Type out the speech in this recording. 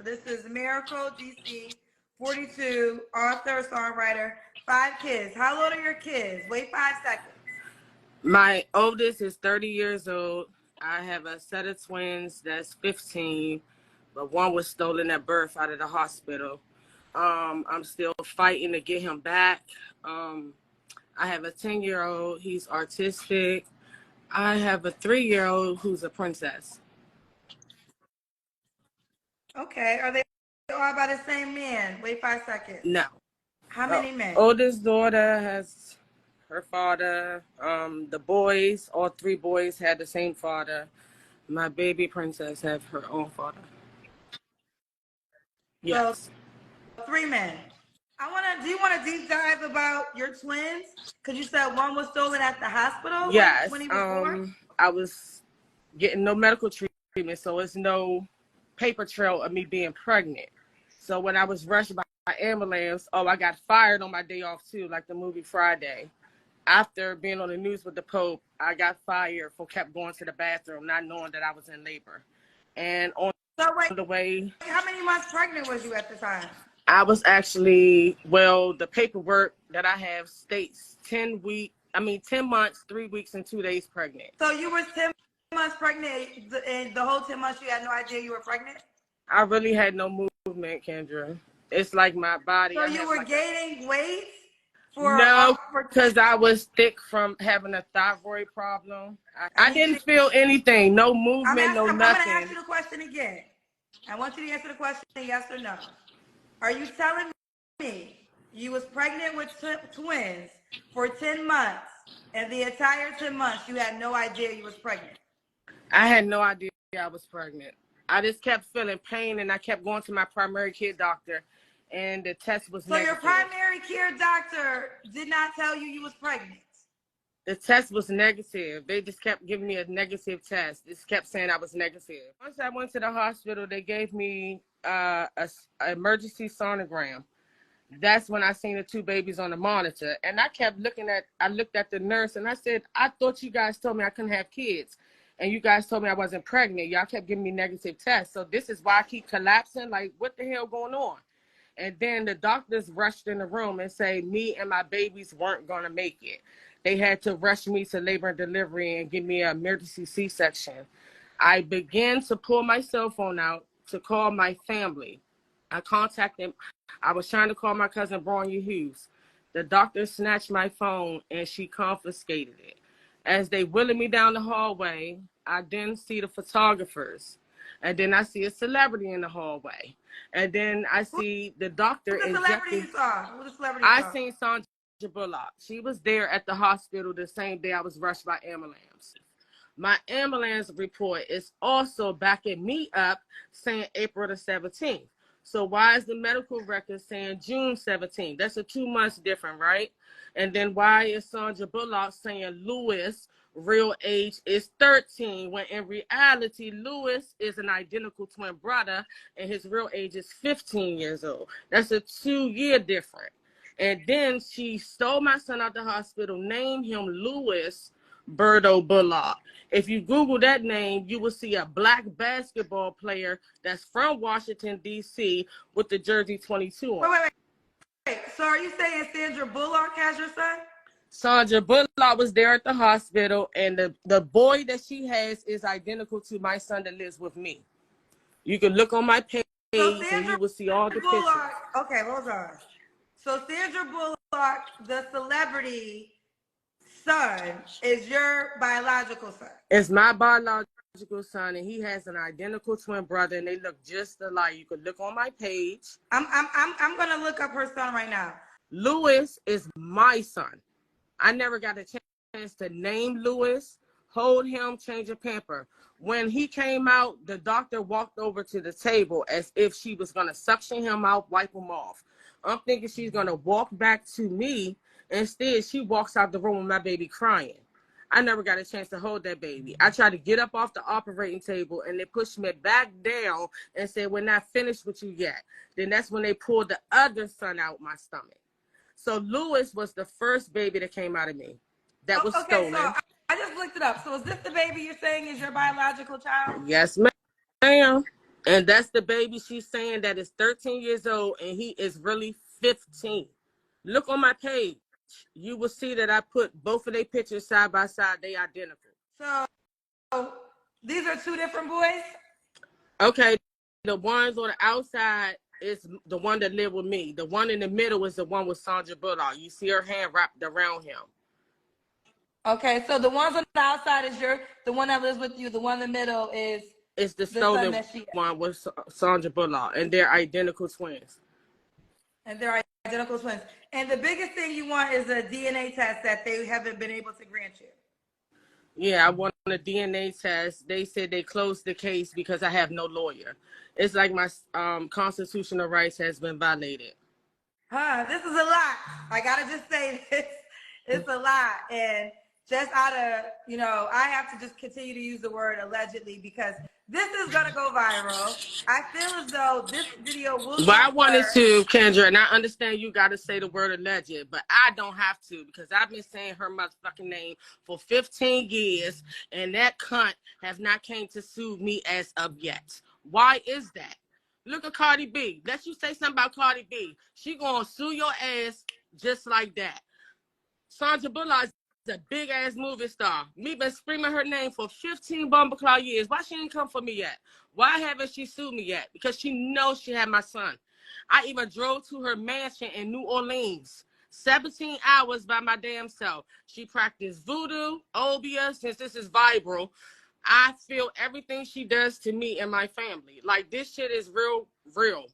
So this is Miracle GC, 42, author, songwriter, 5 kids. How old are your kids? Wait 5 seconds. My oldest is 30 years old. I have a set of twins that's 15, but one was stolen at birth out of the hospital. I'm still fighting to get him back. I have a 10-year-old. He's autistic. I have a 3-year-old who's a princess. Okay. Are they all by the same man? Wait 5 seconds. No. How many men? Oldest daughter has her father. The boys, all 3 boys had the same father. My baby princess have her own father. Yes. So 3 men. Do you want to deep dive about your twins? Because you said one was stolen at the hospital. Yes. When he was born? I was getting no medical treatment, so it's no paper trail of me being pregnant. So when I was rushed by ambulance, I got fired on my day off too, like the movie Friday. After being on the news with the Pope, I got fired for kept going to the bathroom, not knowing that I was in labor. And on the way, how many months pregnant was you at the time? I was actually, the paperwork that I have states 10 months, 3 weeks, and 2 days pregnant. So you were 10 months pregnant, and the whole 10 months you had no idea you were pregnant? I really had no movement, Kendra. It's like my body. So you were gaining weight? No, because I was thick from having a thyroid problem. I didn't feel anything, no movement, no nothing. I'm going to ask you the question again. I want you to answer the question yes or no. Are you telling me you was pregnant with twins for 10 months, and the entire 10 months you had no idea you was pregnant? I had no idea I was pregnant. I just kept feeling pain, and I kept going to my primary care doctor, and the test was negative. So your primary care doctor did not tell you was pregnant? The test was negative. They just kept giving me a negative test. Just kept saying I was negative. Once I went to the hospital, they gave me an emergency sonogram. That's when I seen the 2 babies on the monitor. And I looked at the nurse and I said, I thought you guys told me I couldn't have kids. And you guys told me I wasn't pregnant. Y'all kept giving me negative tests. So this is why I keep collapsing. Like, what the hell going on? And then the doctors rushed in the room and say me and my babies weren't going to make it. They had to rush me to labor and delivery and give me an emergency C-section. I began to pull my cell phone out to call my family. I was trying to call my cousin, Bronya Hughes. The doctor snatched my phone and she confiscated it. As they wheeled me down the hallway, I then see the photographers. And then I see a celebrity in the hallway. And then I see the doctor. Who's the celebrity you saw? I seen Sandra Bullock. She was there at the hospital the same day I was rushed by ambulance. My ambulance report is also backing me up saying April the 17th. So why is the medical record saying June 17th? That's a 2 months different, right? And then why is Sandra Bullock saying Lewis' real age is 13 when in reality Lewis is an identical twin brother and his real age is 15 years old? That's a 2-year difference. And then she stole my son out the hospital, named him Louis Birdo Bullock. If you Google that name, you will see a black basketball player that's from Washington, D.C. with the jersey 22 on. Wait. So are you saying Sandra Bullock has your son? Sandra Bullock was there at the hospital, and the boy that she has is identical to my son that lives with me. You can look on my page and you will see all the pictures. Okay, hold on. So Sandra Bullock, the celebrity son, is your biological son? It's my biological son, and he has an identical twin brother, and they look just alike. You can look on my page. I'm gonna look up her son right now. Louis is my son. I never got a chance to name Louis, hold him, change a pamper. When he came out, the doctor walked over to the table as if she was gonna suction him out, wipe him off. I'm thinking she's gonna walk back to me. Instead, she walks out the room with my baby crying. I never got a chance to hold that baby. I tried to get up off the operating table, and they pushed me back down and said, we're not finished with you yet. Then that's when they pulled the other son out my stomach. So Louis was the first baby that came out of me that was stolen. So I just looked it up. So is this the baby you're saying is your biological child? Yes, ma'am. And that's the baby she's saying that is 13 years old and he is really 15. Look on my page. You will see that I put both of their pictures side by side. They identical. So these are two different boys? Okay. The ones on the outside is the one that lived with me. The one in the middle is the one with Sandra Bullock. You see her hand wrapped around him. Okay, so the ones on the outside is the one that lives with you. The one in the middle is it's the stolen one with Sandra Bullock, and they're identical twins. And they're identical twins. And the biggest thing you want is a DNA test that they haven't been able to grant you. Yeah, I want a DNA test. They said they closed the case because I have no lawyer. It's like my constitutional rights has been violated. This is a lot. I gotta just say this. It's a lot. And just out of, I have to just continue to use the word allegedly because this is going to go viral. I feel as though this video will. But I wanted to, Kendra, and I understand you got to say the word alleged, but I don't have to because I've been saying her motherfucking name for 15 years, and that cunt has not came to sue me as of yet. Why is that? Look at Cardi B. Let you say something about Cardi B. She going to sue your ass just like that. Sandra Bullock is a big-ass movie star. Me been screaming her name for 15 bumbleclaw years. Why she ain't come for me yet? Why haven't she sued me yet? Because she knows she had my son. I even drove to her mansion in New Orleans. 17 hours by my damn self. She practiced voodoo, obia, since this is viral. I feel everything she does to me and my family. Like, this shit is real, real.